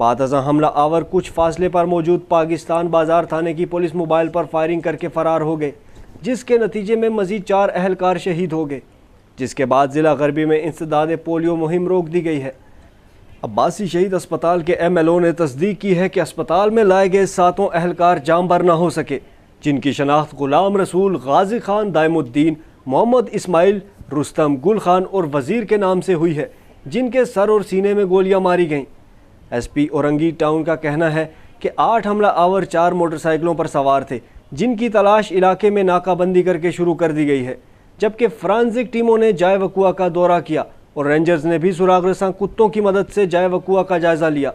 بعد ازاں حملہ آور کچھ فاصلے پر موجود پاکستان بازار تھانے کی پولیس موبائل پر فائرنگ کر کے فرار ہو گئے، جس کے نتیجے میں مزید 4 اہلکار شہید ہو گئے، جس کے بعد ضلع غربی میں انسداد پولیو مہم روک دی گئی ہے۔ عباسی شہید اسپتال کے ایم ایل او نے تصدیق کی ہے کہ اسپتال میں لائے گئے 7 اہلکار جاں بر نہ ہو سکے، جن کی شناخت غلام رسول، غازی خان دائم الدین، محمد اسماعیل، رستم، گل خان اور وزیر کے نام سے ہوئی ہے، جن کے سر اور سینے میں گولیاں ماری گئیں۔ ایس پی اورنگی ٹاؤن کا کہنا ہے کہ 8 حملہ آور 4 موٹر سائیکلوں پر سوار تھے، جن کی تلاش علاقے میں ناکہ بندی کر کے شروع کر دی گئی ہے، جبکہ فرانزک ٹیموں نے جائے وقوع کا دورہ کیا اور رینجرز نے بھی سراغ رساں کتوں کی مدد سے جائے وقوع کا جائزہ لیا۔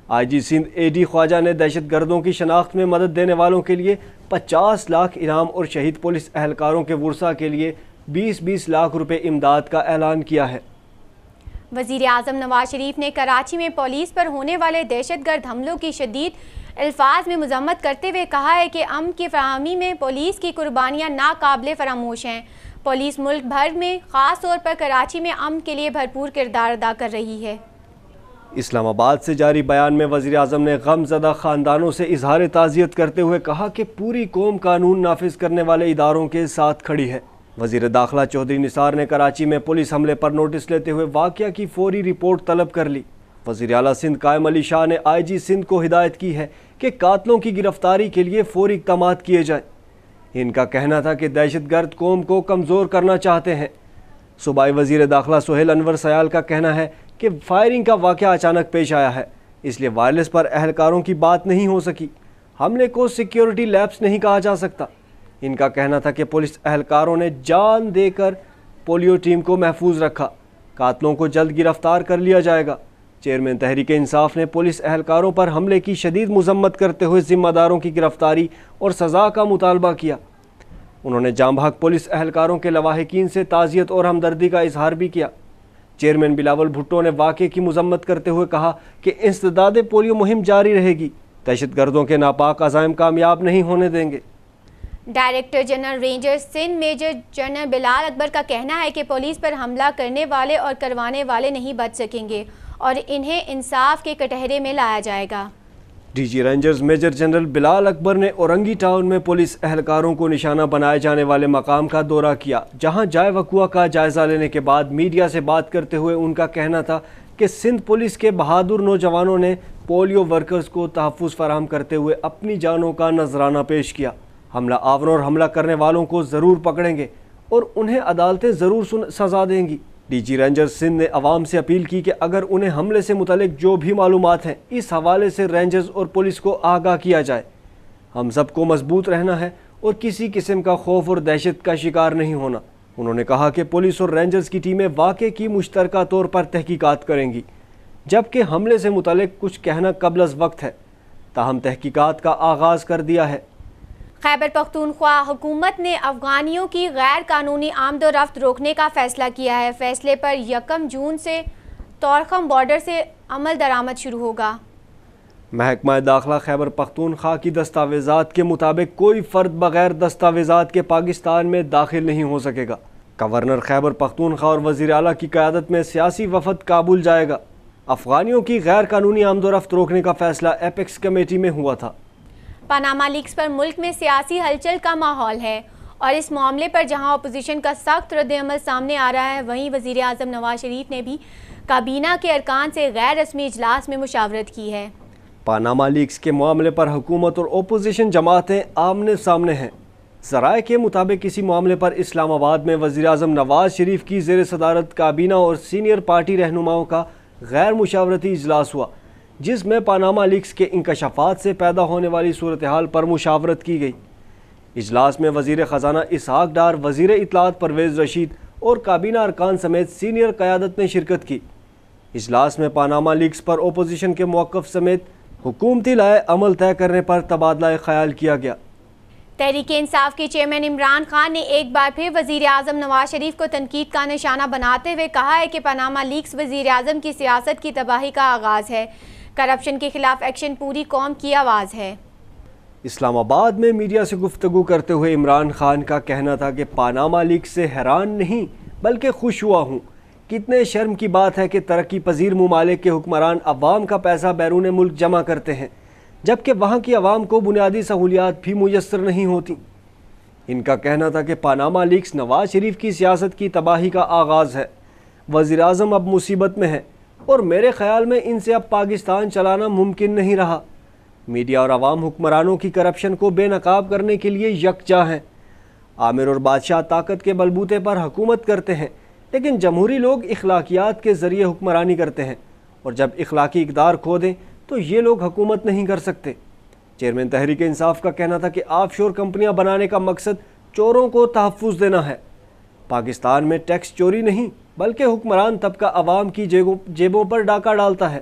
آئی جی سندھ اے ڈی خواجہ نے دہشت گردوں کی شناخت میں مدد دینے والوں کے لیے 50 لاکھ انعام اور شہید پولیس اہلکاروں کے ورثاء کے لیے 20-20 لاکھ روپے امداد کا اعلان کیا ہے۔ وزیر اعظم نواز شریف نے کراچی میں پولیس پر ہونے والے دہشت گرد حملوں کی شدید الفاظ میں مذمت کرتے ہوئے کہا ہے کہ امن کی فراہمی میں پولیس کی قربانیاں ناقابل فراموش ہیں۔ پولیس ملک بھر میں خاص طور پر کراچی میں امن کے لیے بھرپور کردار ادا کر رہی ہے۔ اسلام آباد سے جاری بیان میں وزیر اعظم نے غم زدہ خاندانوں سے اظہار تعزیت کرتے ہوئے کہا کہ پوری قوم قانون نافذ کرنے والے اداروں کے ساتھ کھڑی ہے۔ وزیر داخلہ چودھری نثار نے کراچی میں پولیس حملے پر نوٹس لیتے ہوئے واقعہ کی فوری رپورٹ طلب کر لی۔ وزیر اعلیٰ سندھ قائم علی شاہ نے آئی جی سندھ کو ہدایت کی ہے کہ قاتلوں کی گرفتاری کے لیے فوری اقدامات کیے جائیں۔ ان کا کہنا تھا کہ دہشت گرد قوم کو کمزور کرنا چاہتے ہیں۔ صوبائی وزیر داخلہ سہیل انور سیال کا کہنا ہے کہ فائرنگ کا واقعہ اچانک پیش آیا ہے، اس لیے وائرلیس پر اہلکاروں کی بات نہیں ہو سکی۔ حملے کو سیکیورٹی لیپس نہیں کہا جا سکتا۔ ان کا کہنا تھا کہ پولیس اہلکاروں نے جان دے کر پولیو ٹیم کو محفوظ رکھا، قاتلوں کو جلد گرفتار کر لیا جائے گا۔ چیئرمین تحریک انصاف نے پولیس اہلکاروں پر حملے کی شدید مذمت کرتے ہوئے ذمہ داروں کی گرفتاری اور سزا کا مطالبہ کیا۔ انہوں نے جاں بحق پولیس اہلکاروں کے لواحقین سے تعزیت اور ہمدردی کا اظہار بھی کیا۔ چیئرمین بلاول بھٹو نے واقعے کی مذمت کرتے ہوئے کہا کہ انسداد پولیو مہم جاری رہے گی، دہشت گردوں کے ناپاک عزائم کامیاب نہیں ہونے دیں گے۔ Director general rangers Sindh major general Bilal Akbar کا کہنا ہے کہ پولیس پر حملہ کرنے والے اور کروانے والے نہیں بچ سکیں گے اور انہیں انصاف کے کٹہرے میں لایا جائے گا۔ D G rangers major general Bilal Akbar نے اورنگی ٹاؤن میں پولیس اہلکاروں کو نشانہ بنائے جانے والے مقام کا دورہ کیا، جہاں جائے وقوع کا جائزہ لینے کے بعد میڈیا سے بات کرتے ہوئے ان کا کہنا تھا کہ سندھ پولیس کے بہادر نوجوانوں نے پولیو ورکرز کو تحفظ فراہم کرتے ہوئے اپنی جانوں کا نذرانہ پیش کیا۔ حملہ آوروں اور حملہ کرنے والوں کو ضرور پکڑیں گے اور انہیں عدالتیں ضرور سزا دیں گی۔ ڈی جی رینجرز سندھ نے عوام سے اپیل کی کہ اگر انہیں حملے سے متعلق جو بھی معلومات ہیں اس حوالے سے رینجرز اور پولیس کو آگاہ کیا جائے۔ ہم سب کو مضبوط رہنا ہے اور کسی قسم کا خوف اور دہشت کا شکار نہیں ہونا۔ انہوں نے کہا کہ پولیس اور رینجرز کی ٹیمیں واقعے کی مشترکہ طور پر تحقیقات کریں گی، جبکہ حملے سے متعلق کچھ کہنا قبل از وقت ہے، تاہم تحقیقات کا آغاز کر دیا ہے۔ خیبر پختونخوا حکومت نے افغانیوں کی غیر قانونی آمد و رفت روکنے کا فیصلہ کیا ہے۔ فیصلے پر 1 جون سے طورخم بارڈر سے عمل درآمد شروع ہوگا۔ محکمہ داخلہ خیبر پختونخوا کی دستاویزات کے مطابق کوئی فرد بغیر دستاویزات کے پاکستان میں داخل نہیں ہو سکے گا۔ گورنر خیبر پختونخوا اور وزیر اعلیٰ کی قیادت میں سیاسی وفد کابل جائے گا۔ افغانیوں کی غیر قانونی آمد و رفت روکنے کا فیصلہ ایپیکس کمیٹی میں ہوا تھا۔ پاناما لیکس پر ملک میں سیاسی ہلچل کا ماحول ہے اور اس معاملے پر جہاں اپوزیشن کا سخت رد عمل سامنے آ رہا ہے، وہیں وزیر اعظم نواز شریف نے بھی کابینہ کے ارکان سے غیر رسمی اجلاس میں مشاورت کی ہے۔ پاناما لیکس کے معاملے پر حکومت اور اپوزیشن جماعتیں آمنے سامنے ہیں۔ ذرائع کے مطابق اسی معاملے پر اسلام آباد میں وزیر اعظم نواز شریف کی زیر صدارت کابینہ اور سینئر پارٹی رہنماؤں کا غیر مشاورتی اجلاس ہوا، جس میں پاناما لیکس کے انکشافات سے پیدا ہونے والی صورتحال پر مشاورت کی گئی۔ اجلاس میں وزیر خزانہ اسحاق ڈار، وزیر اطلاعات پرویز رشید اور کابینہ ارکان سمیت سینئر قیادت نے شرکت کی۔ اجلاس میں پاناما لیکس پر اپوزیشن کے موقف سمیت حکومتی لائے عمل طے کرنے پر تبادلہ خیال کیا گیا۔ تحریک انصاف کے چیئرمین عمران خان نے ایک بار پھر وزیر اعظم نواز شریف کو تنقید کا نشانہ بناتے ہوئے کہا ہے کہ پاناما لیکس وزیر اعظم کی سیاست کی تباہی کا آغاز ہے۔ کرپشن کے خلاف ایکشن پوری قوم کی آواز ہے۔ اسلام آباد میں میڈیا سے گفتگو کرتے ہوئے عمران خان کا کہنا تھا کہ پاناما لیکس سے حیران نہیں بلکہ خوش ہوا ہوں کتنے شرم کی بات ہے کہ ترقی پذیر ممالک کے حکمران عوام کا پیسہ بیرون ملک جمع کرتے ہیں جبکہ وہاں کی عوام کو بنیادی سہولیات بھی میسر نہیں ہوتی۔ ان کا کہنا تھا کہ پاناما لیکس نواز شریف کی سیاست کی تباہی کا آغاز ہے۔ وزیر اعظم اب مصیبت میں ہے اور میرے خیال میں ان سے اب پاکستان چلانا ممکن نہیں رہا۔ میڈیا اور عوام حکمرانوں کی کرپشن کو بے نقاب کرنے کے لیے یکجا ہیں۔ عامر اور بادشاہ طاقت کے بلبوتے پر حکومت کرتے ہیں لیکن جمہوری لوگ اخلاقیات کے ذریعے حکمرانی کرتے ہیں، اور جب اخلاقی اقدار کھو دیں تو یہ لوگ حکومت نہیں کر سکتے۔ چیئرمین تحریک انصاف کا کہنا تھا کہ آف شور کمپنیاں بنانے کا مقصد چوروں کو تحفظ دینا ہے۔ پاکستان میں ٹیکس چوری نہیں بلکہ حکمران طبقہ عوام کی جیبوں پر ڈاکہ ڈالتا ہے۔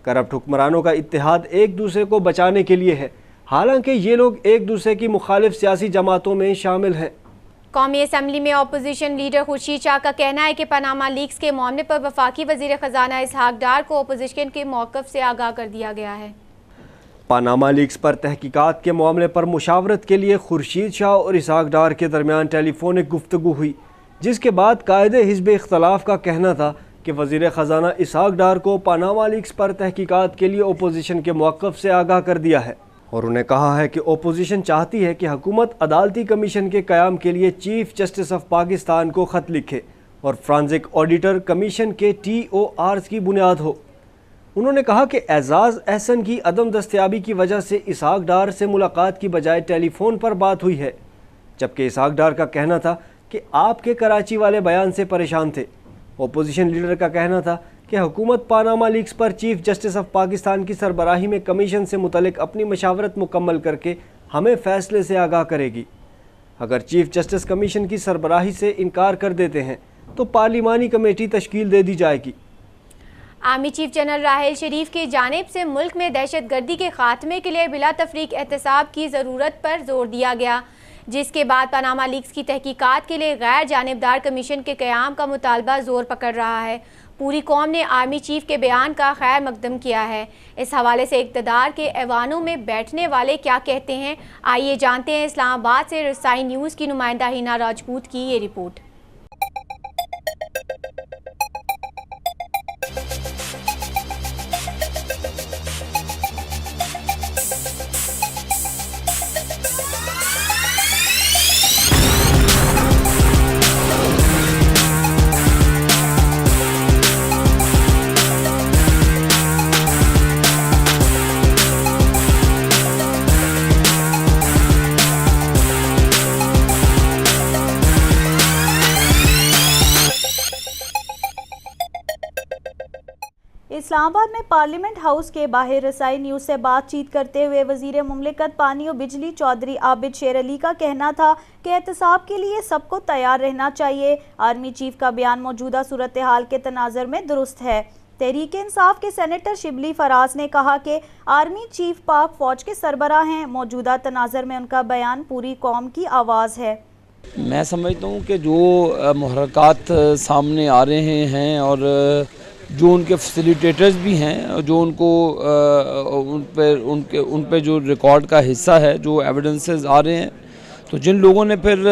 کرپٹ حکمرانوں کا اتحاد ایک دوسرے کو بچانے کے لیے ہے، حالانکہ یہ لوگ ایک دوسرے کی مخالف سیاسی جماعتوں میں شامل ہیں۔ قومی اسمبلی میں اپوزیشن لیڈر خورشید شاہ کا کہنا ہے کہ پاناما لیکس کے معاملے پر وفاقی وزیر خزانہ اسحاق ڈار کو اپوزیشن کے موقف سے آگاہ کر دیا گیا ہے۔ پاناما لیکس پر تحقیقات کے معاملے پر مشاورت کے لیے خورشید شاہ اور اسحاق ڈار کے درمیان ٹیلی فونک گفتگو ہوئی، جس کے بعد قائد حزب اختلاف کا کہنا تھا کہ وزیر خزانہ اسحاق ڈار کو پاناما لیکس پر تحقیقات کے لیے اپوزیشن کے موقف سے آگاہ کر دیا ہے، اور انہیں کہا ہے کہ اپوزیشن چاہتی ہے کہ حکومت عدالتی کمیشن کے قیام کے لیے چیف جسٹس آف پاکستان کو خط لکھے اور فرانزک آڈیٹر کمیشن کے TORs کی بنیاد ہو۔ انہوں نے کہا کہ اعزاز احسن کی عدم دستیابی کی وجہ سے اسحاق ڈار سے ملاقات کی بجائے ٹیلی فون پر بات ہوئی ہے، جبکہ اسحاق ڈار کا کہنا تھا کہ آپ کے کراچی والے بیان سے پریشان تھے۔ اپوزیشن لیڈر کا کہنا تھا کہ حکومت پاناما لیکس پر چیف جسٹس آف پاکستان کی سربراہی میں کمیشن سے متعلق اپنی مشاورت مکمل کر کے ہمیں فیصلے سے آگاہ کرے گی۔ اگر چیف جسٹس کمیشن کی سربراہی سے انکار کر دیتے ہیں تو پارلیمانی کمیٹی تشکیل دے دی جائے گی۔ Army chief general Raheel Sharif کی جانب سے ملک میں دہشت گردی کے خاتمے کے لیے بلا تفریق احتساب کی ضرورت پر زور دیا گیا، جس کے بعد پاناما لیکس کی تحقیقات کے لیے غیر جانبدار کمیشن کے قیام کا مطالبہ زور پکڑ رہا ہے۔ پوری قوم نے آرمی چیف کے بیان کا خیر مقدم کیا ہے۔ اس حوالے سے اقتدار کے ایوانوں میں بیٹھنے والے کیا کہتے ہیں، آئیے جانتے ہیں۔ اسلام آباد سے رسائی نیوز کی نمائندہ ہینا راجپوت کی یہ رپورٹ۔ اسلام آباد میں پارلیمنٹ ہاؤس کے باہر رسائی نیوز سے بات چیت کرتے ہوئے وزیر مملکت پانی و بجلی چودھری عابد شیر علی کا کہنا تھا کہ احتساب کے لیے سب کو تیار رہنا چاہیے۔ آرمی چیف کا بیان موجودہ صورتحال کے تناظر میں درست ہے۔ تحریک انصاف کے سینیٹر شبلی فراز نے کہا کہ آرمی چیف پاک فوج کے سربراہ ہیں، موجودہ تناظر میں ان کا بیان پوری قوم کی آواز ہے۔ میں سمجھتا ہوں کہ جو محرکات سامنے آ رہے ہیں اور جو ان کے فیسیلیٹیٹرز بھی ہیں، جو ان کو ان پہ جو ریکارڈ کا حصہ ہے، جو ایویڈنسز آ رہے ہیں، تو جن لوگوں نے پھر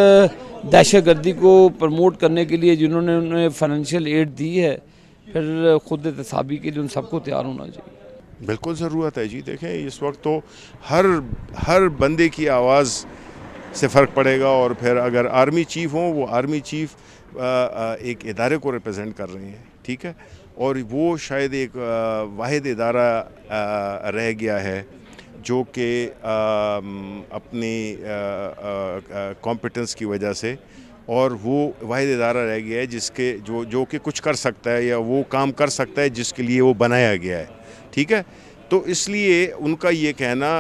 دہشت گردی کو پروموٹ کرنے کے لیے جنہوں نے انہیں فائنینشیل ایڈ دی ہے، پھر خود احتسابی کے لیے ان سب کو تیار ہونا چاہیے۔ بالکل ضرورت ہے جی۔ دیکھیں اس وقت تو ہر بندے کی آواز سے فرق پڑے گا، اور پھر اگر آرمی چیف ہوں، وہ آرمی چیف ایک ادارے کو ریپرزینٹ کر رہے ہیں، ٹھیک ہے، اور وہ شاید ایک واحد ادارہ رہ گیا ہے جو کہ اپنی کمپیٹنس کی وجہ سے، اور وہ واحد ادارہ رہ گیا ہے جس کے جو کہ کچھ کر سکتا ہے یا وہ کام کر سکتا ہے جس کے لیے وہ بنایا گیا ہے، ٹھیک ہے۔ تو اس لیے ان کا یہ کہنا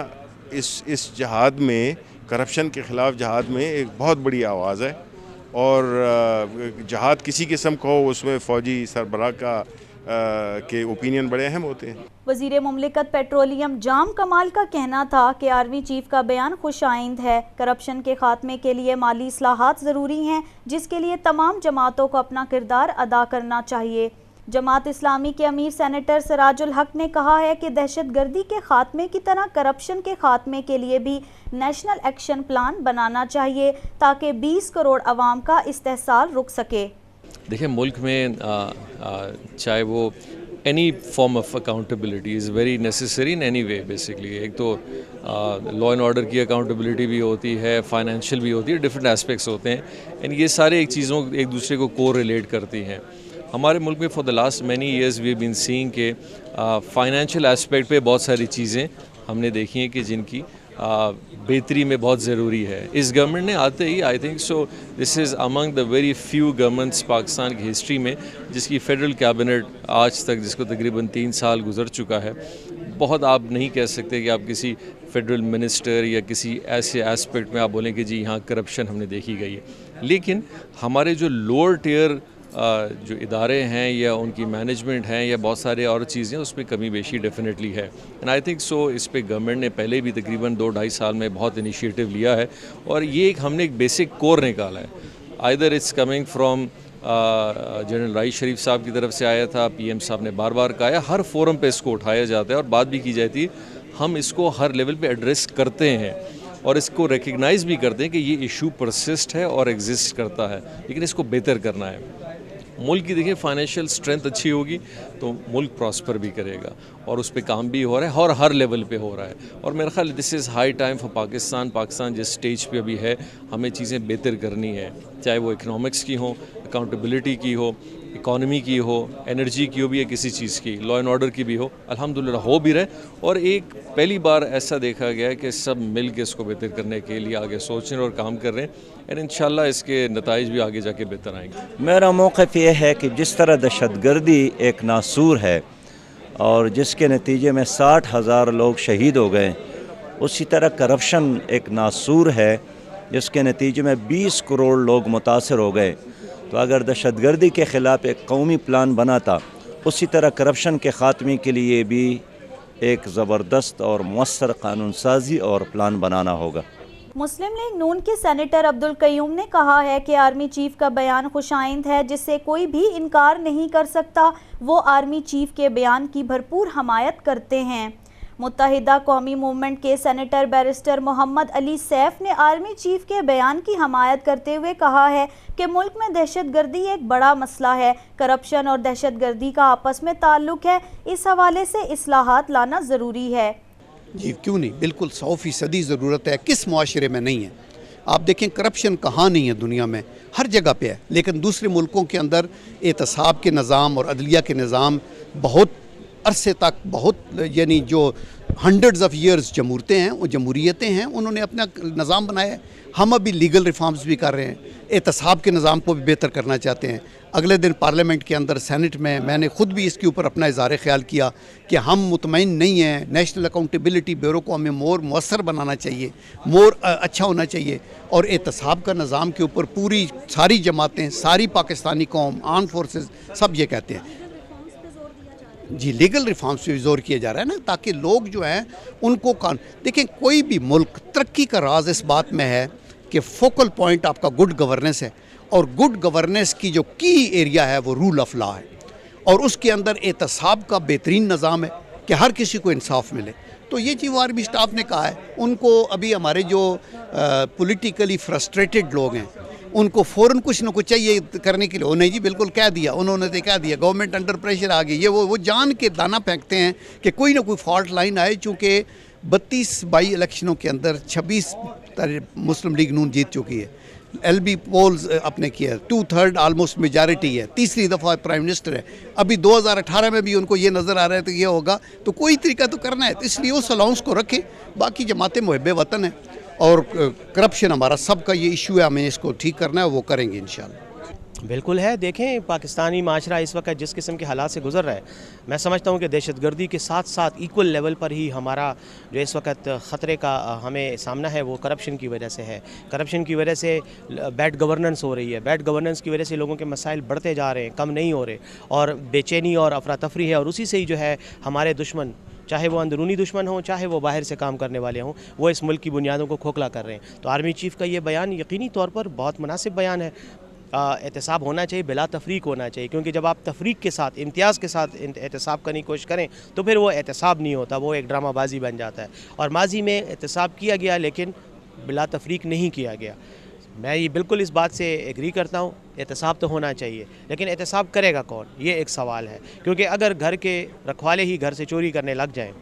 اس جہاد میں، کرپشن کے خلاف جہاد میں، ایک بہت بڑی آواز ہے، اور جہاد کسی قسم کا ہو اس میں فوجی سربراہ کے اوپینین بڑے اہم ہوتے ہیں۔ وزیر مملکت پیٹرولیم جام کمال کا کہنا تھا کہ آرمی چیف کا بیان خوش آئند ہے۔ کرپشن کے خاتمے کے لیے مالی اصلاحات ضروری ہیں، جس کے لیے تمام جماعتوں کو اپنا کردار ادا کرنا چاہیے۔ جماعت اسلامی کے امیر سینیٹر سراج الحق نے کہا ہے کہ دہشت گردی کے خاتمے کی طرح کرپشن کے خاتمے کے لیے بھی نیشنل ایکشن پلان بنانا چاہیے تاکہ 20 کروڑ عوام کا استحصال رک سکے۔ دیکھیں ملک میں چاہے وہ any form of accountability is very necessary in any way basically. ایک تو law and order کی accountability بھی ہوتی ہے, financial بھی ہوتی ہے, different aspects ہوتے ہیں, and یہ سارے ایک چیزوں ایک دوسرے کو co-relate کرتی ہیں. ہمارے ملک میں for the last many years we have been seeing کہ financial aspect پہ بہت ساری چیزیں ہم نے دیکھی ہیں کہ جن کی بہتری میں بہت ضروری ہے. اس گورنمنٹ نے آتے ہی I think so this is among the very few governments Pakistan کی ہسٹری میں جس کی فیڈرل کیبنٹ آج تک جس کو تقریباً 3 سال گزر چکا ہے. بہت آپ نہیں کہہ سکتے کہ آپ کسی فیڈرل منسٹر یا کسی ایسے اسپیکٹ میں آپ بولیں کہ جی یہاں کرپشن ہم نے دیکھی گئی ہے. لیکن ہمارے جو لوور ٹیئر جو ادارے ہیں یا ان کی مینجمنٹ ہیں یا بہت سارے اور چیزیں اس پہ کمی بیشی ڈیفینیٹلی ہے. اینڈ آئی تھنک سو اس پہ گورنمنٹ نے پہلے بھی تقریباً 2-2.5 سال میں بہت انیشیٹو لیا ہے اور یہ ایک ہم نے ایک بیسک کور نکالا ہے. Either it's coming from general رائی شریف صاحب کی طرف سے آیا تھا, پی ایم صاحب نے بار بار کہا ہے, ہر فورم پہ اس کو اٹھایا جاتا ہے اور بات بھی کی جاتی ہے. ہم اس کو ہر لیول پہ ایڈریس کرتے ہیں اور اس کو ریکگنائز بھی کرتے ہیں کہ یہ ایشو پرسسٹ ہے اور ایگزسٹ کرتا ہے, لیکن اس کو بہتر کرنا ہے. ملک کی دیکھیں فائنینشیل اسٹرینتھ اچھی ہوگی تو ملک پراسپر بھی کرے گا اور اس پہ کام بھی ہو رہا ہے اور ہر لیول پہ ہو رہا ہے. اور میرا خیال this is high time for Pakistan جس سٹیج پہ ابھی ہے ہمیں چیزیں بہتر کرنی ہے, چاہے وہ اکنامکس کی ہوں, اکاؤنٹیبلٹی کی ہو, اکانومی کی ہو, انرجی کی ہو بھی یا کسی چیز کی, لا اینڈ آرڈر کی بھی ہو. الحمدللہ ہو بھی رہے اور ایک پہلی بار ایسا دیکھا گیا ہے کہ سب مل کے اس کو بہتر کرنے کے لیے آگے سوچ رہے ہیں اور کام کر رہے ہیں, اور انشاءاللہ اس کے نتائج بھی آگے جا کے بہتر آئیں گے. میرا موقف یہ ہے کہ جس طرح دہشت گردی ایک ناسور ہے اور جس کے نتیجے میں 60,000 لوگ شہید ہو گئے, اسی طرح کرپشن ایک ناسور ہے جس کے نتیجے میں 20 کروڑ لوگ متاثر ہو گئے. تو اگر دہشت گردی کے خلاف ایک قومی پلان بنا تھا, اسی طرح کرپشن کے خاتمے کے لیے بھی ایک زبردست اور مؤثر قانون سازی اور پلان بنانا ہوگا. مسلم لیگ نون کے سینیٹر عبدالقیوم نے کہا ہے کہ آرمی چیف کا بیان خوشائند ہے جس سے کوئی بھی انکار نہیں کر سکتا. وہ آرمی چیف کے بیان کی بھرپور حمایت کرتے ہیں. متحدہ قومی موومنٹ کے سینیٹر بیرسٹر محمد علی سیف نے آرمی چیف کے بیان کی حمایت کرتے ہوئے کہا ہے کہ ملک میں دہشت گردی ایک بڑا مسئلہ ہے. کرپشن اور دہشت گردی کا آپس میں تعلق ہے, اس حوالے سے اصلاحات لانا ضروری ہے. جی کیوں نہیں, بالکل 100% ضرورت ہے. کس معاشرے میں نہیں ہے؟ آپ دیکھیں کرپشن کہاں نہیں ہے دنیا میں, ہر جگہ پہ ہے. لیکن دوسرے ملکوں کے اندر احتساب کے نظام اور عدلیہ کے نظام بہت عرصے تک یعنی جو ہنڈریڈز آف ایئرز جمہوریتیں ہیں انہوں نے اپنا نظام بنایا ہے. ہم ابھی لیگل ریفارمز بھی کر رہے ہیں, احتساب کے نظام کو بھی بہتر کرنا چاہتے ہیں. اگلے دن پارلیمنٹ کے اندر سینٹ میں نے خود بھی اس کے اوپر اپنا اظہار خیال کیا کہ ہم مطمئن نہیں ہیں. نیشنل اکاؤنٹیبلٹی بیورو کو ہمیں مور مؤثر بنانا چاہیے, مور اچھا ہونا چاہیے, اور احتساب کا نظام کے اوپر پوری ساری جماعتیں, ساری پاکستانی قوم, آرم فورسز سب یہ کہتے ہیں. جی لیگل ریفارمز پہ زور کیا جا رہا ہے نا, تاکہ لوگ جو ہیں ان کو دیکھیں کوئی بھی ملک ترقی کا راز اس بات میں ہے کہ فوکل پوائنٹ آپ کا گڈ گورننس ہے, اور گڈ گورننس کی جو کی ایریا ہے وہ رول آف لا ہے, اور اس کے اندر احتساب کا بہترین نظام ہے کہ ہر کسی کو انصاف ملے. تو یہ چیز آرمی اسٹاف نے کہا ہے. ان کو ابھی ہمارے جو پولیٹیکلی فرسٹریٹڈ لوگ ہیں ان کو فوراً کچھ نہ کچھ چاہیے کرنے کے لیے, وہ نہیں جی بالکل کہہ دیا, انہوں نے کہہ دیا گورنمنٹ انڈر پریشر آ گئی. یہ وہ جان کے دانہ پھینکتے ہیں کہ کوئی نہ کوئی فالٹ لائن آئے. چونکہ 32 بائی الیکشنوں کے اندر 26 مسلم لیگ نون جیت چکی ہے, ایل بی پولز اپنے کیا ہے, 2/3 آلموسٹ میجارٹی ہے, تیسری دفعہ پرائم منسٹر ہے. ابھی 2018 میں بھی ان کو یہ نظر آ رہا ہے تو یہ ہوگا, تو کوئی طریقہ تو کرنا ہے. اس لیے اس الاؤنس کو رکھیں. باقی جماعتیں محب وطن ہیں اور کرپشن ہمارا سب کا یہ ایشو ہے, ہمیں اس کو ٹھیک کرنا ہے, وہ کریں گے انشاءاللہ. بالکل ہے. دیکھیں پاکستانی معاشرہ اس وقت جس قسم کے حالات سے گزر رہا ہے, میں سمجھتا ہوں کہ دہشت گردی کے ساتھ ساتھ ایکول لیول پر ہی ہمارا جو اس وقت خطرے کا ہمیں سامنا ہے وہ کرپشن کی وجہ سے ہے. کرپشن کی وجہ سے بیڈ گورننس ہو رہی ہے, بیڈ گورننس کی وجہ سے لوگوں کے مسائل بڑھتے جا رہے ہیں, کم نہیں ہو رہے, اور بے چینی اور افراتفری ہے, اور اسی سے ہی جو ہے ہمارے دشمن, چاہے وہ اندرونی دشمن ہوں چاہے وہ باہر سے کام کرنے والے ہوں, وہ اس ملک کی بنیادوں کو کھوکھلا کر رہے ہیں. تو آرمی چیف کا یہ بیان یقینی طور پر بہت مناسب بیان ہے. احتساب ہونا چاہیے, بلا تفریق ہونا چاہیے, کیونکہ جب آپ تفریق کے ساتھ, امتیاز کے ساتھ احتساب کرنے کی کوشش کریں تو پھر وہ احتساب نہیں ہوتا, وہ ایک ڈرامہ بازی بن جاتا ہے. اور ماضی میں احتساب کیا گیا لیکن بلا تفریق نہیں کیا گیا. میں یہ بالکل اس بات سے ایگری کرتا ہوں، احتساب تو ہونا چاہیے، لیکن احتساب کرے گا کون، یہ ایک سوال ہے، کیونکہ اگر گھر کے رکھوالے ہی گھر سے چوری کرنے لگ جائیں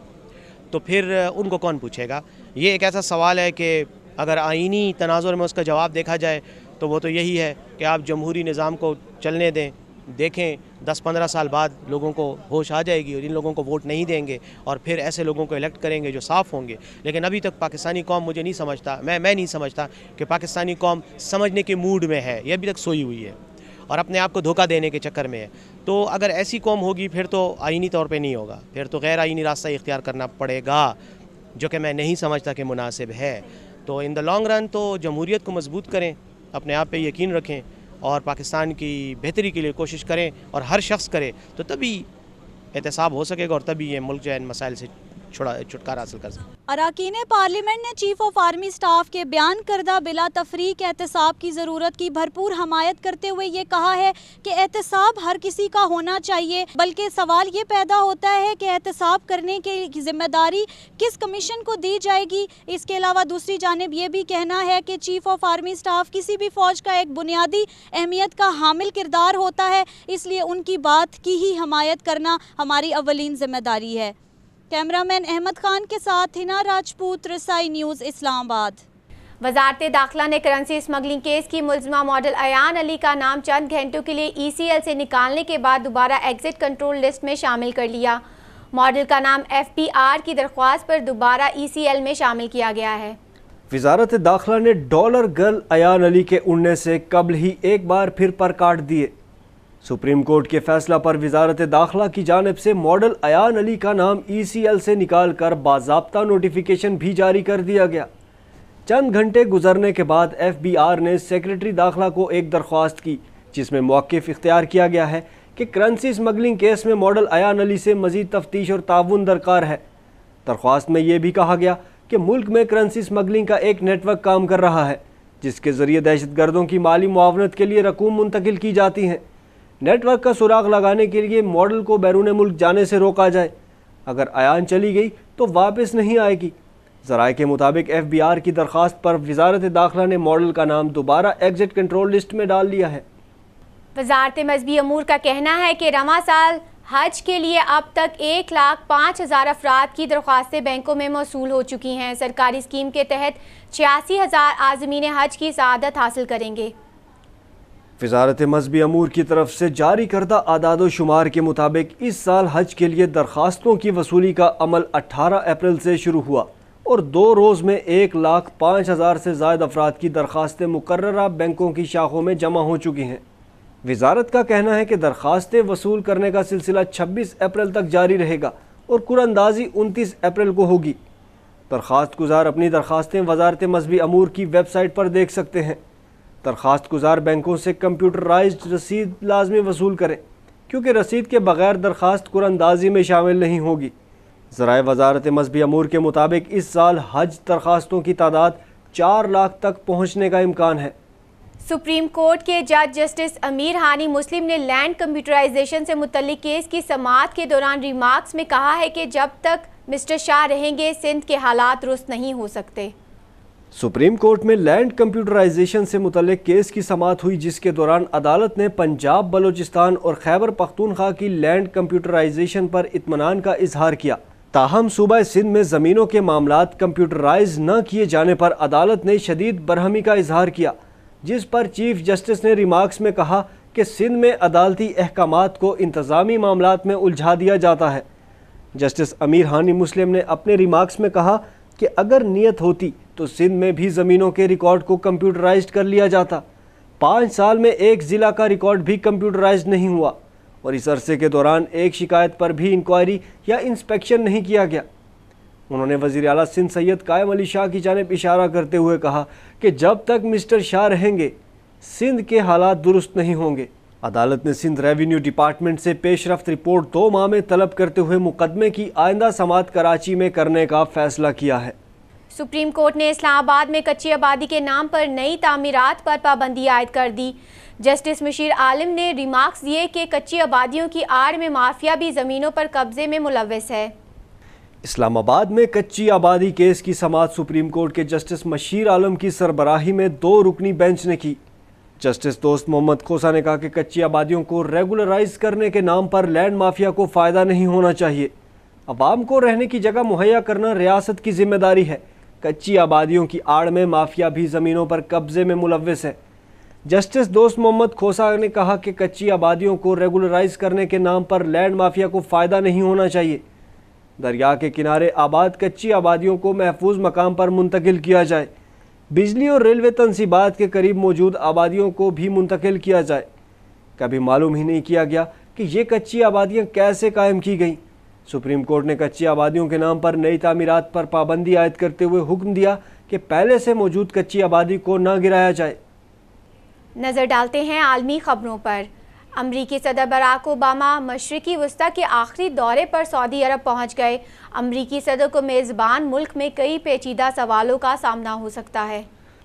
تو پھر ان کو کون پوچھے گا؟ یہ ایک ایسا سوال ہے کہ اگر آئینی تناظر میں اس کا جواب دیکھا جائے تو وہ تو یہی ہے کہ آپ جمہوری نظام کو چلنے دیں، دیکھیں 10-15 سال بعد لوگوں کو ہوش آ جائے گی اور ان لوگوں کو ووٹ نہیں دیں گے اور پھر ایسے لوگوں کو الیکٹ کریں گے جو صاف ہوں گے. لیکن ابھی تک پاکستانی قوم مجھے نہیں سمجھتا، میں نہیں سمجھتا کہ پاکستانی قوم سمجھنے کے موڈ میں ہے، یہ ابھی تک سوئی ہوئی ہے اور اپنے آپ کو دھوکہ دینے کے چکر میں ہے. تو اگر ایسی قوم ہوگی پھر تو آئینی طور پہ نہیں ہوگا، پھر تو غیر آئینی راستہ اختیار کرنا پڑے گا، جو کہ میں نہیں سمجھتا کہ مناسب ہے. تو ان دا لانگ رن تو جمہوریت کو مضبوط کریں، اپنے آپ پہ یقین رکھیں اور پاکستان کی بہتری کے لیے کوشش کریں اور ہر شخص کرے، تو تبھی احتساب ہو سکے گا اور تبھی یہ ملک جو ہے ان مسائل سے چھٹکارا حاصل کر سکے. اراکین پارلیمنٹ نے چیف آف آرمی سٹاف کے بیان کردہ بلا تفریق احتساب کی ضرورت کی بھرپور حمایت کرتے ہوئے یہ کہا ہے کہ احتساب ہر کسی کا ہونا چاہیے، بلکہ سوال یہ پیدا ہوتا ہے کہ احتساب کرنے کی ذمہ داری کس کمیشن کو دی جائے گی. اس کے علاوہ دوسری جانب یہ بھی کہنا ہے کہ چیف آف آرمی سٹاف کسی بھی فوج کا ایک بنیادی اہمیت کا حامل کردار ہوتا ہے، اس لیے ان کی بات کی ہی حمایت کرنا ہماری اولین ذمہ داری ہے. کیمرامین احمد خان کے ساتھ ہنا راجپوت، رسائی نیوز، اسلام آباد. وزارت داخلہ نے کرنسی اسمگلنگ کیس کی ملزمہ ماڈل ایان علی کا نام چند گھنٹوں کے لیے ECL سے نکالنے کے بعد دوبارہ ایگزٹ کنٹرول لسٹ میں شامل کر لیا. ماڈل کا نام FPR کی درخواست پر دوبارہ ECL میں شامل کیا گیا ہے. وزارت داخلہ نے ڈالر گرل ایان علی کے اڑنے سے قبل ہی ایک بار پھر پر کاٹ دیے. سپریم کورٹ کے فیصلہ پر وزارت داخلہ کی جانب سے ماڈل ایان علی کا نام ECL سے نکال کر باضابطہ نوٹیفیکیشن بھی جاری کر دیا گیا. چند گھنٹے گزرنے کے بعد FBR نے سیکرٹری داخلہ کو ایک درخواست کی جس میں موقف اختیار کیا گیا ہے کہ کرنسی اسمگلنگ کیس میں ماڈل ایان علی سے مزید تفتیش اور تعاون درکار ہے. درخواست میں یہ بھی کہا گیا کہ ملک میں کرنسی اسمگلنگ کا ایک نیٹ ورک کام کر رہا ہے جس کے ذریعے دہشت گردوں کی مالی معاونت کے لیے رقوم منتقل کی جاتی ہیں. نیٹ ورک کا سراغ لگانے کے لیے ماڈل کو بیرون ملک جانے سے روکا جائے. اگر ایان چلی گئی تو واپس نہیں آئے گی. ذرائع کے مطابق FBR کی درخواست پر وزارت داخلہ نے ماڈل کا نام دوبارہ ایگزٹ کنٹرول لسٹ میں ڈال لیا ہے. وزارت مذہبی امور کا کہنا ہے کہ رواں سال حج کے لیے اب تک 1,05,000 افراد کی درخواستیں بینکوں میں موصول ہو چکی ہیں. سرکاری اسکیم کے تحت 86,000 عازمین حج کی سعادت حاصل کریں گے. وزارت مذہبی امور کی طرف سے جاری کردہ اعداد و شمار کے مطابق اس سال حج کے لیے درخواستوں کی وصولی کا عمل 18 اپریل سے شروع ہوا اور 2 روز میں 1,05,000 سے زائد افراد کی درخواستیں مقررہ بینکوں کی شاخوں میں جمع ہو چکی ہیں. وزارت کا کہنا ہے کہ درخواستیں وصول کرنے کا سلسلہ 26 اپریل تک جاری رہے گا اور قرعہ اندازی 29 اپریل کو ہوگی. درخواست گزار اپنی درخواستیں وزارت مذہبی امور کی ویب سائٹ پر دیکھ سکتے ہیں. درخواست گزار بینکوں سے کمپیوٹرائزڈ رسید لازمی وصول کریں کیونکہ رسید کے بغیر درخواست قرعہ اندازی میں شامل نہیں ہوگی. ذرائع وزارت مذہبی امور کے مطابق اس سال حج درخواستوں کی تعداد 4 لاکھ تک پہنچنے کا امکان ہے. سپریم کورٹ کے جج جسٹس امیر ہانی مسلم نے لینڈ کمپیوٹرائزیشن سے متعلق کیس کی سماعت کے دوران ریمارکس میں کہا ہے کہ جب تک مسٹر شاہ رہیں گے سندھ کے حالات درست نہیں ہو سکتے. سپریم کورٹ میں لینڈ کمپیوٹرائزیشن سے متعلق کیس کی سماعت ہوئی جس کے دوران عدالت نے پنجاب، بلوچستان اور خیبر پختونخوا کی لینڈ کمپیوٹرائزیشن پر اطمینان کا اظہار کیا. تاہم صوبہ سندھ میں زمینوں کے معاملات کمپیوٹرائز نہ کیے جانے پر عدالت نے شدید برہمی کا اظہار کیا جس پر چیف جسٹس نے ریمارکس میں کہا کہ سندھ میں عدالتی احکامات کو انتظامی معاملات میں الجھا دیا جاتا ہے. جسٹس امیر ہانی مسلم نے اپنے ریمارکس میں کہا کہ اگر نیت ہوتی تو سندھ میں بھی زمینوں کے ریکارڈ کو کمپیوٹرائزڈ کر لیا جاتا. 5 سال میں ایک ضلع کا ریکارڈ بھی کمپیوٹرائزڈ نہیں ہوا اور اس عرصے کے دوران ایک شکایت پر بھی انکوائری یا انسپیکشن نہیں کیا گیا. انہوں نے وزیر اعلیٰ سندھ سید قائم علی شاہ کی جانب اشارہ کرتے ہوئے کہا کہ جب تک مسٹر شاہ رہیں گے سندھ کے حالات درست نہیں ہوں گے. عدالت نے سندھ ریونیو ڈپارٹمنٹ سے پیش رفت رپورٹ 2 ماہ میں طلب کرتے ہوئے مقدمے کی آئندہ سماعت کراچی میں کرنے کا فیصلہ کیا ہے. سپریم کورٹ نے اسلام آباد میں کچی آبادی کے نام پر نئی تعمیرات پر پابندی عائد کر دی. جسٹس مشیر عالم نے ریمارکس دیے کہ کچی آبادیوں کی آڑ میں مافیا بھی زمینوں پر قبضے میں ملوث ہے. اسلام آباد میں کچی آبادی کیس کی سماعت سپریم کورٹ کے جسٹس مشیر عالم کی سربراہی میں 2 رکنی بینچ نے کی۔ جسٹس دوست محمد کھوسا نے کہا کہ کچی آبادیوں کو ریگولرائز کرنے کے نام پر لینڈ مافیا کو فائدہ نہیں ہونا چاہیے۔ عوام کو رہنے کی جگہ مہیا کرنا ریاست کی ذمہ داری ہے۔ کچی آبادیوں کی آڑ میں مافیا بھی زمینوں پر قبضے میں ملوث ہے۔ جسٹس دوست محمد کھوسا نے کہا کہ کچی آبادیوں کو ریگولرائز کرنے کے نام پر لینڈ مافیا کو فائدہ نہیں ہونا چاہیے۔ دریا کے کنارے آباد کچی آبادیوں کو محفوظ مقام پر منتقل کیا جائے۔ بجلی اور ریلوے تنصیبات کے قریب موجود آبادیوں کو بھی منتقل کیا جائے۔ کبھی معلوم ہی نہیں کیا گیا کہ یہ کچی آبادیاں کیسے قائم کی گئیں۔ سپریم کورٹ نے کچی آبادیوں کے نام پر نئی تعمیرات پر پابندی عائد کرتے ہوئے حکم دیا کہ پہلے سے موجود کچی آبادی کو نہ گرایا جائے۔ نظر ڈالتے ہیں عالمی خبروں پر۔ امریکی صدر براک اوباما مشرقی وسطی کے آخری دورے پر سعودی عرب پہنچ گئے۔ امریکی صدر کو میزبان ملک میں کئی پیچیدہ سوالوں کا سامنا ہو سکتا ہے۔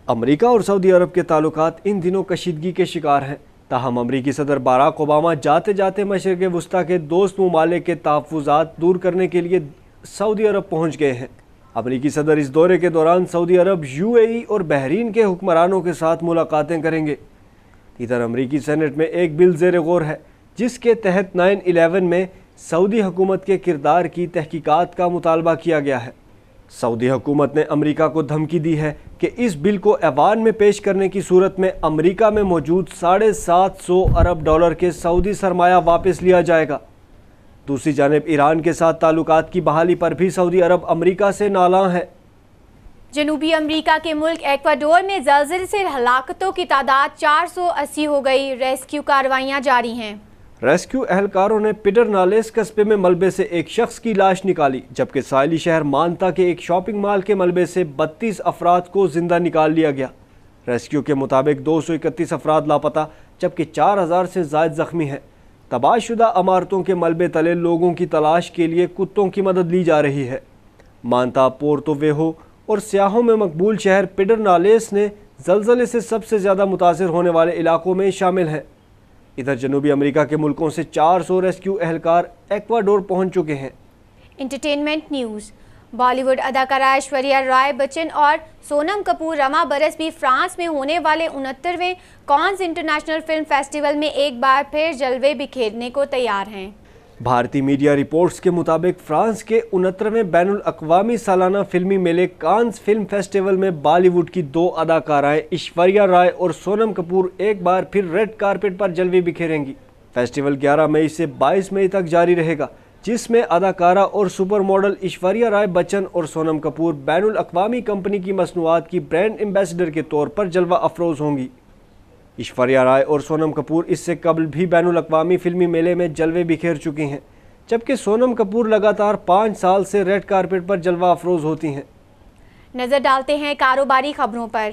امریکہ اور سعودی عرب کے تعلقات ان دنوں کشیدگی کے شکار ہیں، تاہم امریکی صدر باراک اوباما جاتے جاتے مشرق وسطی کے دوست ممالک کے تحفظات دور کرنے کے لیے سعودی عرب پہنچ گئے ہیں۔ امریکی صدر اس دورے کے دوران سعودی عرب، UAE اور بحرین کے حکمرانوں کے ساتھ ملاقاتیں کریں گے۔ ادھر امریکی سینٹ میں ایک بل زیر غور ہے جس کے تحت 9/11 میں سعودی حکومت کے کردار کی تحقیقات کا مطالبہ کیا گیا ہے۔ سعودی حکومت نے امریکہ کو دھمکی دی ہے کہ اس بل کو ایوان میں پیش کرنے کی صورت میں امریکہ میں موجود $750 ارب کے سعودی سرمایہ واپس لیا جائے گا۔ دوسری جانب ایران کے ساتھ تعلقات کی بحالی پر بھی سعودی عرب امریکہ سے نالاں ہے۔ جنوبی امریکہ کے ملک ایکواڈور میں زلزلے سے ہلاکتوں کی تعداد 480 ہو گئی۔ ریسکیو کارروائیاں جاری ہیں۔ ریسکیو اہلکاروں نے پیڈرنالیس قصبے میں ملبے سے ایک شخص کی لاش نکالی، جبکہ ساحلی شہر مانتا کے ایک شاپنگ مال کے ملبے سے 32 افراد کو زندہ نکال لیا گیا۔ ریسکیو کے مطابق 231 افراد لاپتہ، جبکہ 4000 سے زائد زخمی ہیں۔ تباہ شدہ عمارتوں کے ملبے تلے لوگوں کی تلاش کے لیے کتوں کی مدد لی جا رہی ہے۔ مانتا، پورتو ویہو اور سیاحوں میں مقبول شہر پیڈرنالیس نے زلزلے سے سب سے زیادہ متاثر ہونے والے علاقوں میں شامل ہیں۔ ادھر جنوبی امریکہ کے ملکوں سے 400 ریسکیو اہلکار ایکواڈور پہنچ چکے ہیں۔ Entertainment news. بالی ووڈ اداکارہ ایشوریا رائے بچن اور سونم کپور رواں برس بھی فرانس میں ہونے والے 69ویں کانز انٹرنیشنل فلم فیسٹیول میں ایک بار پھر جلوے بکھیرنے کو تیار ہیں۔ بھارتی میڈیا رپورٹس کے مطابق فرانس کے 69ویں بین الاقوامی سالانہ فلمی میلے کانز فلم فیسٹیول میں بالی ووڈ کی 2 اداکارائیں ایشوریا رائے اور سونم کپور ایک بار پھر ریڈ کارپٹ پر جلوے بکھیریں گی۔ فیسٹیول 11 مئی سے 22 مئی تک جاری رہے گا، جس میں اداکارہ اور سپر ماڈل ایشوریا رائے بچن اور سونم کپور بین الاقوامی کمپنی کی مصنوعات کی برانڈ ایمبیسڈر کے طور پر جلوہ افروز ہوں گی۔ ایشوریا رائے اور سونم کپور اس سے قبل بھی بین الاقوامی فلمی میلے میں جلوے بکھیر چکی ہیں، جبکہ سونم کپور لگاتار 5 سال سے ریڈ کارپٹ پر جلوہ افروز ہوتی ہیں۔ نظر ڈالتے ہیں کاروباری خبروں پر۔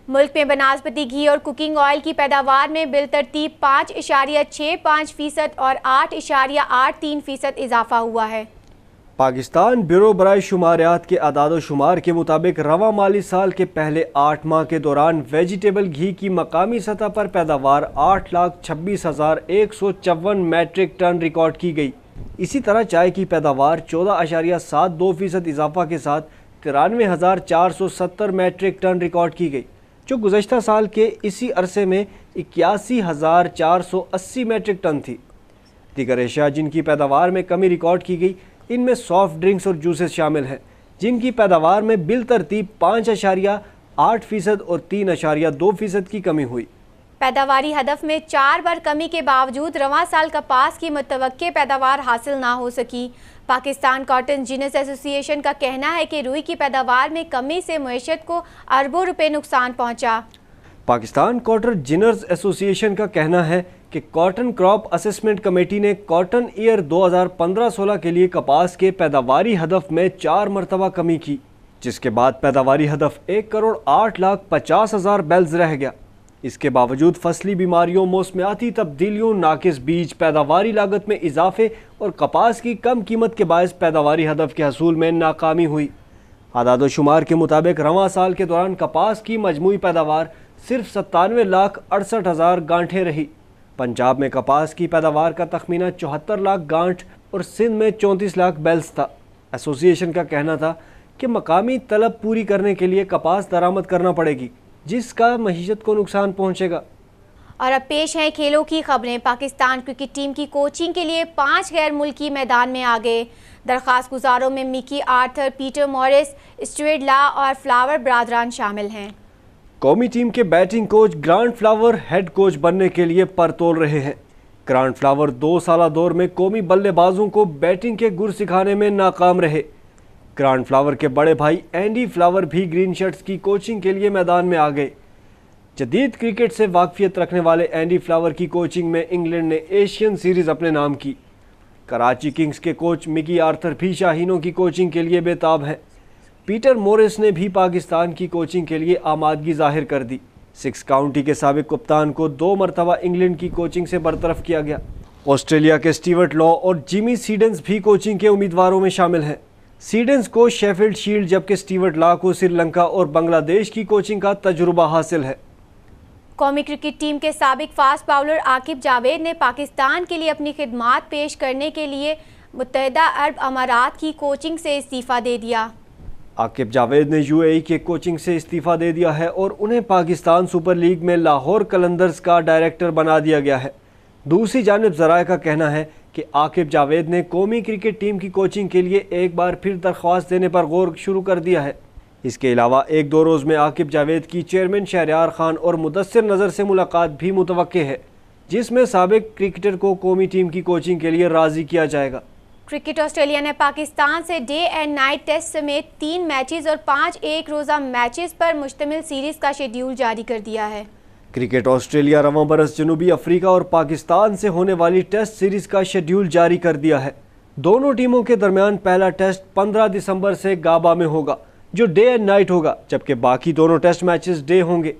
ملک میں بناسپتی گھی اور کوکنگ آئل کی پیداوار میں بالترتیب 5.65% اور 8.83% اضافہ ہوا ہے۔ پاکستان بیورو برائے شماریات کے اعداد و شمار کے مطابق رواں مالی سال کے پہلے 8 ماہ کے دوران ویجیٹیبل گھی کی مقامی سطح پر پیداوار 8,26,154 میٹرک ٹن ریکارڈ کی گئی۔ اسی طرح چائے کی پیداوار 14.72% اضافہ کے ساتھ 93,470 میٹرک ٹن ریکارڈ کی گئی، جو گزشتہ سال کے اسی عرصے میں 81,480 میٹرک ٹن تھی۔ دیگر اشیاء جن کی پیداوار میں کمی ریکارڈ کی گئی ان میں سافٹ ڈرنکس اور جوسز شامل ہیں، جن کی پیداوار میں بالترتیب 5.8% اور 3.2% کی کمی ہوئی۔ پیداواری ہدف میں 4 بار کمی کے باوجود رواں سال کپاس کی متوقع پیداوار حاصل نہ ہو سکی۔ پاکستان کاٹن جنرز ایسوسی ایشن کا کہنا ہے کہ روئی کی پیداوار میں کمی سے معیشت کو اربوں روپے نقصان پہنچا۔ پاکستان کاٹن جنرز ایسوسی ایشن کا کہنا ہے کہ کاٹن کراپ اسسمنٹ کمیٹی نے کاٹن ایئر 2015-16 کے لیے کپاس کے پیداواری ہدف میں 4 مرتبہ کمی کی، جس کے بعد پیداواری ہدف 1,08,50,000 بیلز رہ گیا۔ اس کے باوجود فصلی بیماریوں، موسمیاتی تبدیلیوں، ناقص بیج، پیداواری لاگت میں اضافے اور کپاس کی کم قیمت کے باعث پیداواری ہدف کے حصول میں ناکامی ہوئی۔ اعداد و شمار کے مطابق رواں سال کے دوران کپاس کی مجموعی پیداوار صرف 97,68,000 گانٹھیں رہی۔ پنجاب میں کپاس کی پیداوار کا تخمینہ 74 لاکھ گانٹھ اور سندھ میں 34 لاکھ بیلز تھا۔ ایسوسی ایشن کا کہنا تھا کہ مقامی طلب پوری کرنے کے لیے کپاس درآمد کرنا پڑے گی، جس کا معیشت کو نقصان پہنچے گا۔ اور اب پیش ہیں کھیلوں کی خبریں۔ پاکستان کرکٹ ٹیم کی کوچنگ کے لیے 5 غیر ملکی میدان میں آ گئے۔ درخواست گزاروں میں Mickey Arthur, Peter Moores, Stuart Law اور فلاور برادران شامل ہیں۔ قومی ٹیم کے batting coach Grant Flower head coach بننے کے لیے پر تول رہے ہیں۔ گرانٹ فلاور 2 سالہ دور میں قومی بلے بازوں کو بیٹنگ کے گر سکھانے میں ناکام رہے۔ گرانٹ فلاور کے بڑے بھائی اینڈی فلاور بھی گرین شرٹس کی کوچنگ کے لیے میدان میں آ گئے۔ جدید کرکٹ سے واقفیت رکھنے والے اینڈی فلاور کی کوچنگ میں انگلینڈ نے ایشین سیریز اپنے نام کی۔ کراچی کنگز کے کوچ مکی آرتھر بھی شاہینوں کی کوچنگ کے لیے بے تاب ہیں۔ پیٹر مورس نے بھی پاکستان کی کوچنگ کے لیے آمادگی ظاہر کر دی۔ 6 کاؤنٹی کے سابق کپتان کو 2 مرتبہ انگلینڈ کی کوچنگ سے برطرف کیا گیا۔ آسٹریلیا کے اسٹیورٹ لا اور جیمی سیڈنز بھی کوچنگ کے امیدواروں میں شامل ہیں۔ سیڈنز کو شیفیلڈ شیلڈ جبکہ اسٹیورٹ لا کو سری لنکا اور بنگلہ دیش کی کوچنگ کا تجربہ حاصل ہے۔ قومی کرکٹ ٹیم کے سابق فاسٹ باؤلر عاقب جاوید نے پاکستان کے لیے اپنی خدمات پیش کرنے کے لیے متحدہ عرب امارات کی کوچنگ سے استعفیٰ دے دیا۔ عاقب جاوید نے UAE کے کوچنگ سے استعفیٰ دے دیا ہے اور انہیں پاکستان سپر لیگ میں لاہور قلندرز کا ڈائریکٹر بنا دیا گیا ہے۔ دوسری جانب ذرائع کا کہنا ہے کہ عاقب جاوید نے قومی کرکٹ ٹیم کی کوچنگ کے لیے ایک بار پھر درخواست دینے پر غور شروع کر دیا ہے۔ اس کے علاوہ 1-2 روز میں عاقب جاوید کی چیئرمین شہریار خان اور مدثر نظر سے ملاقات بھی متوقع ہے، جس میں سابق کرکٹر کو قومی ٹیم کی کوچنگ کے لیے راضی کیا جائے گا۔ کرکٹ آسٹریلیا نے پاکستان سے ڈے اینڈ نائٹ ٹیسٹ سمیت 3 میچز اور 5 ایک روزہ میچز پر مشتمل سیریز کا شیڈیول جاری کر دیا ہے۔ کرکٹ آسٹریلیا رواں برس جنوبی افریقہ اور پاکستان سے ہونے والی ٹیسٹ سیریز کا شیڈیول جاری کر دیا ہے۔ دونوں ٹیموں کے درمیان پہلا ٹیسٹ 15 دسمبر سے گابا میں ہوگا، جو ڈے اینڈ نائٹ ہوگا، جبکہ باقی دونوں ٹیسٹ میچز ڈے ہوں گے۔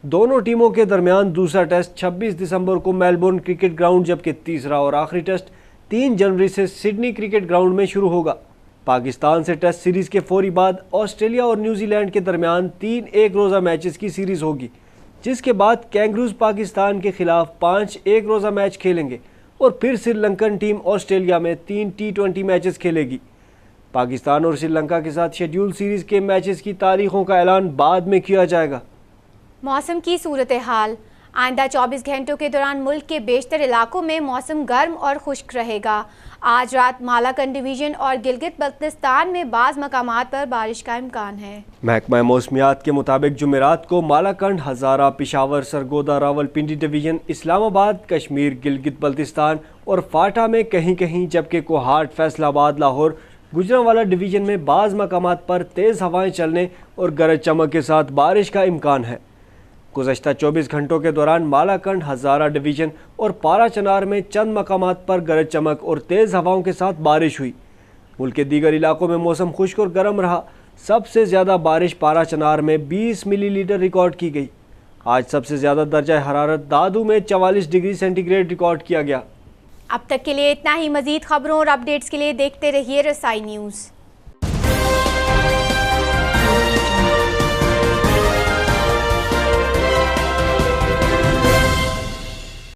دونوں ٹیموں کے درمیان دوسرا ٹیسٹ 26 دسمبر کو میلبورن کرکٹ گراؤنڈ، جبکہ تیسرا اور آخری ٹیسٹ 3 جنوری سے سڈنی کرکٹ گراؤنڈ میں شروع ہوگا۔ پاکستان سے ٹیسٹ سیریز کے فوری بعد آسٹریلیا اور نیوزی لینڈ کے درمیان 3 ایک روزہ میچز کی سیریز ہوگی، جس کے بعد کینگروز پاکستان کے خلاف 5 ایک روزہ میچ کھیلیں گے اور پھر سری لنکن ٹیم آسٹریلیا میں 3 T20 میچز کھیلے گی۔ پاکستان اور سری لنکا کے ساتھ شیڈیول سیریز کے میچز کی تاریخوں کا اعلان بعد میں کیا جائے گا۔ موسم کی صورتحال۔ آئندہ 24 گھنٹوں کے دوران ملک کے بیشتر علاقوں میں موسم گرم اور خشک رہے گا۔ آج رات مالاکنڈ ڈویژن اور گلگت بلتستان میں بعض مقامات پر بارش کا امکان ہے۔ محکمہ موسمیات کے مطابق جمعرات کو مالاکنڈ، ہزارہ، پشاور، سرگودا، راولپنڈی ڈویژن، اسلام آباد، کشمیر، گلگت بلتستان اور فاٹا میں کہیں کہیں، جبکہ کوہاٹ، فیصل آباد، لاہور، گجرانوالہ ڈویژن میں بعض مقامات پر تیز ہوائیں چلنے اور گرج چمک کے ساتھ بارش کا امکان ہے۔ گزشتہ 24 گھنٹوں کے دوران مالاکنڈ، ہزارہ ڈویژن اور پارا چنار میں چند مقامات پر گرج چمک اور تیز ہواؤں کے ساتھ بارش ہوئی۔ ملک کے دیگر علاقوں میں موسم خشک اور گرم رہا۔ سب سے زیادہ بارش پارا چنار میں 20 ملی لیٹر ریکارڈ کی گئی۔ آج سب سے زیادہ درجہ حرارت دادو میں 44 ڈگری سینٹی گریڈ ریکارڈ کیا گیا۔ اب تک کے لیے اتنا ہی۔ مزید خبروں اور اپڈیٹس کے لیے دیکھتے رہیے رسائی نیوز۔